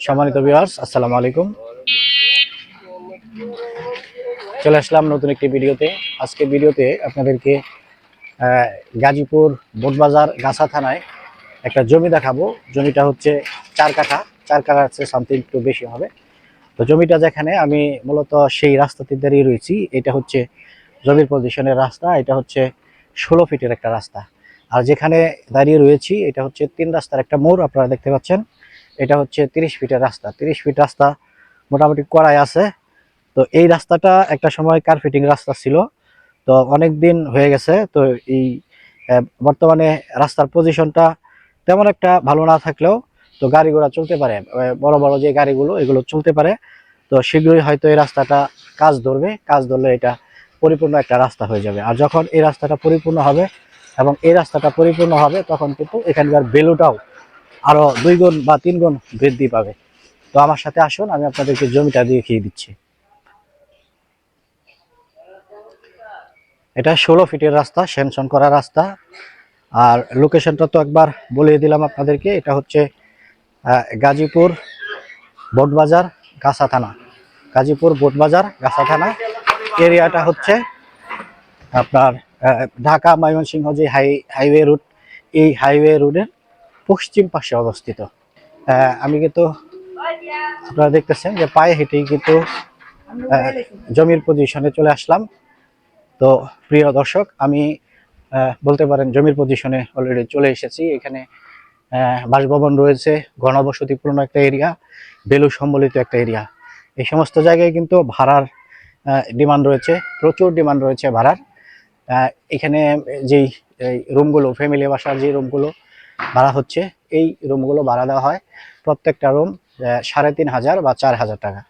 সম্মানিত ভিউয়ার্স, আসসালামু আলাইকুম। চলে আসলাম নতুন একটি ভিডিওতে। আজকে ভিডিওতে আপনাদেরকে গাজীপুর বোটবাজার গাছা থানায় একটা জমি দেখাবো। জমিটা হচ্ছে 4 কাঠা, 4 কাঠা আছে, সামথিং একটু বেশি হবে। তো জমিটা যেখানে, আমি মূলত সেই রাস্তাতে দাঁড়িয়ে রয়েছি। এটা হচ্ছে জমির পজিশনের রাস্তা। এটা হচ্ছে 16 ফিটের একটা রাস্তা। আর যেখানে দাঁড়িয়ে রয়েছি এটা হচ্ছে 3 রাস্তার একটা মোড়, আপনারা দেখতে পাচ্ছেন। এটা হচ্ছে 30 ফিটের রাস্তা। 30 ফিট রাস্তা মোটামুটি করাই আছে। তো এই রাস্তাটা একটা সময় কার্পেটিং রাস্তা ছিল, তো অনেক দিন হয়ে গেছে। তো এই বর্তমানে রাস্তার পজিশনটা তেমন একটা ভালো না থাকলেও তো গাড়ি ঘোড়া চলতে পারে, বড় বড় যে গাড়িগুলো এগুলো চলতে পারে। তো শীঘ্রই হয়তো এই রাস্তাটা কাজ ধরবে, কাজ ধরলে এটা পরিপূর্ণ একটা রাস্তা হয়ে যাবে। আর যখন এই রাস্তাটা পরিপূর্ণ হবে এবং এই রাস্তাটা পরিপূর্ণ হবে তখন কিন্তু এখানকার ভ্যালুটাও আরো 2 গুণ বা 3 গুণ বৃদ্ধি পাবে। তো আমার সাথে আসুন, আমি আপনাদেরকে জমিটা দেখিয়ে দিচ্ছি। এটা 16 ফিটের রাস্তা, স্যাংশন করা রাস্তা। আর লোকেশনটা তো একবার বলিয়ে দিলাম আপনাদেরকে। এটা হচ্ছে গাজীপুর বোটবাজার গাছা থানা। গাজীপুর বোটবাজার গাছা থানা এরিয়াটা হচ্ছে আপনার ঢাকা ময়মনসিংহ যে হাইওয়ে রুট, এই হাইওয়ে রোডের পশ্চিম পাশে অবস্থিত। আমি কিন্তু, আপনারা দেখতেছেন যে পায়ে হেঁটেই কিন্তু জমির পজিশনে চলে আসলাম। তো প্রিয় দর্শক, আমি বলতে পারেন জমির পজিশনে অলরেডি চলে এসেছি। এখানে বাসভবন রয়েছে, ঘনবসতিপূর্ণ একটা এরিয়া, বেলু সম্বলিত একটা এরিয়া। এই সমস্ত জায়গায় কিন্তু ভাড়ার ডিমান্ড রয়েছে, প্রচুর ডিমান্ড রয়েছে ভাড়ার। এখানে যেই রুমগুলো, ফ্যামিলি বাসার যে রুমগুলো ভাড়া হচ্ছে, এই রুমগুলো ভাড়া দেওয়া হয় প্রত্যেকটা রুম 3500 বা 4000 টাকা।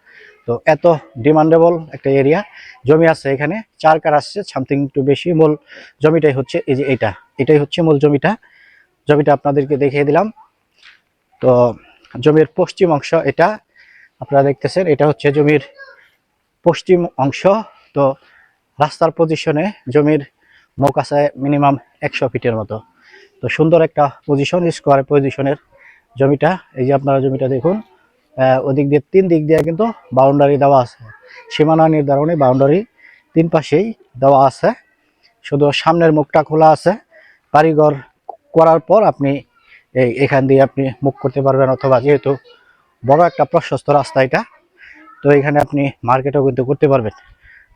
তো এত ডিমান্ডেবল একটা এরিয়া। জমি আছে এখানে 4 কাঠা আসছে, সামথিং একটু বেশি। মূল জমিটাই হচ্ছে এই যে এটাই হচ্ছে মূল জমিটা। জমিটা আপনাদেরকে দেখিয়ে দিলাম। তো জমির পশ্চিম অংশ এটা, আপনারা দেখতেছেন, এটা হচ্ছে জমির পশ্চিম অংশ। তো রাস্তার পজিশনে জমির মুখ আছে মিনিমাম 100 ফিটের মতো। তো সুন্দর একটা পজিশন, স্কোয়ার পজিশনের জমিটা। এই যে আপনারা জমিটা দেখুন, ওদিক দিয়ে 3 দিক দিয়ে কিন্তু বাউন্ডারি দেওয়া আছে। সীমানা নির্ধারণে বাউন্ডারি 3 পাশেই দেওয়া আছে, শুধু সামনের মুখটা খোলা আছে। বাড়িঘর করার পর আপনি এখান দিয়ে আপনি মুখ করতে পারবেন, অথবা যেহেতু বড় একটা প্রশস্ত রাস্তা এটা, তো এখানে আপনি মার্কেটও কিন্তু করতে পারবেন।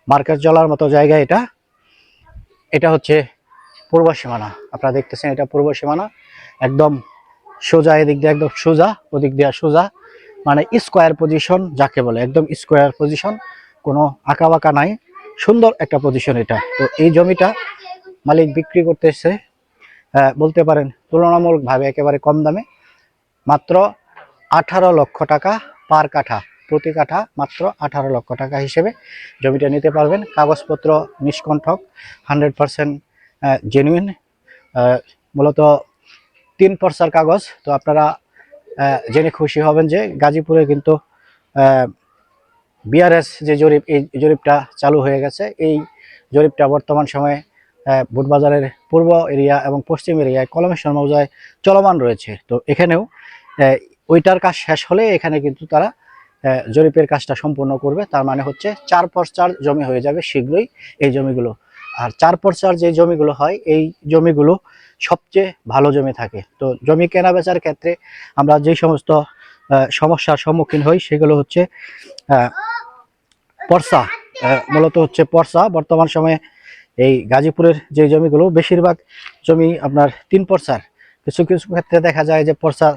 মার্কেট চলার মতো জায়গা এটা। এটা হচ্ছে পূর্ব সীমানা, আপনারা দেখতেছেন, এটা পূর্ব সীমানা। একদম সোজা, এদিক দিয়ে একদম সোজা, ওদিক দিয়ে সোজা, মানে স্কোয়ার পজিশন যাকে বলে, একদম স্কোয়ার পজিশন, কোনো আঁকা বাঁকা নাই, সুন্দর একটা পজিশন এটা। তো এই জমিটা মালিক বিক্রি করতেছে বলতে পারেন তুলনামূলকভাবে একেবারে কম দামে, মাত্র 18 লক্ষ টাকা পার কাঠা, প্রতি কাঠা মাত্র 18 লক্ষ টাকা হিসেবে জমিটা নিতে পারবেন। কাগজপত্র নিষ্কণ্ঠক, 100% জেনুইন। মূলত 3 পর্সার কাগজ। তো আপনারা জেনে খুশি হবেন যে গাজীপুরে কিন্তু বিআরএস যে জরিপ, এই জরিপটা চালু হয়ে গেছে। এই জরিপটা বর্তমান সময়ে বোটবাজারের পূর্ব এরিয়া এবং পশ্চিম এরিয়ায় কলমেশ্বর মৌজায় চলমান রয়েছে। তো এখানেও ওইটার কাজ শেষ হলে এখানে কিন্তু তারা জরিপের কাজটা সম্পূর্ণ করবে। তার মানে হচ্ছে 4 পর্সার জমি হয়ে যাবে শীঘ্রই এই জমিগুলো। আর 4 পর্সার যে জমিগুলো হয়, এই জমিগুলো সবচেয়ে ভালো জমি থাকে। তো জমি কেনা বেচার ক্ষেত্রে আমরা যে সমস্ত সমস্যার সম্মুখীন হই সেগুলো হচ্ছে পর্সা। মূলত হচ্ছে পর্সা। বর্তমান সময়ে এই গাজীপুরের যে জমিগুলো, বেশিরভাগ জমি আপনার 3 পর্সার। কিছু কিছু ক্ষেত্রে দেখা যায় যে পর্সা,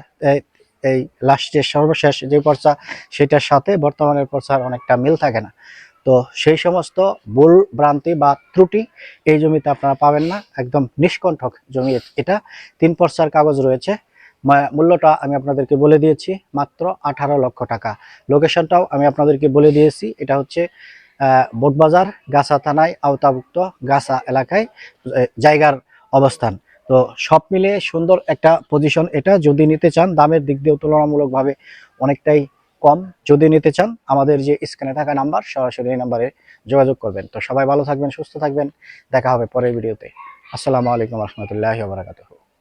এই লাস্টের সর্বশেষ যে পর্সা সেটার সাথে বর্তমানের পর্সার অনেকটা মিল থাকে না। তো সেই সমস্ত ভুল ভ্রান্তি বা ত্রুটি এই জমিতে আপনারা পাবেন না। একদম নিষ্কণ্ঠক জমি এটা। 3 পর্সার কাগজ রয়েছে। মূল্যটা আমি আপনাদেরকে বলে দিয়েছি, মাত্র 18 লক্ষ টাকা। লোকেশনটাও আমি আপনাদেরকে বলে দিয়েছি, এটা হচ্ছে বোটবাজার গাছা থানায় আওতাভুক্ত গাছা এলাকায় জায়গার অবস্থান। তো সব মিলে সুন্দর একটা পজিশন এটা। যদি নিতে চান, দামের দিক দিয়েও তুলনামূলকভাবে অনেকটাই কম। যদি নিতে চান, আমাদের যে স্ক্রিনে থাকা নাম্বার, সরাসরি এই নাম্বারে যোগাযোগ করবেন। তো সবাই ভালো থাকবেন, সুস্থ থাকবেন। দেখা হবে পরের ভিডিওতে। আসসালামু আলাইকুম রহমতুল্লাহি ওয়া বারাকাতুহু।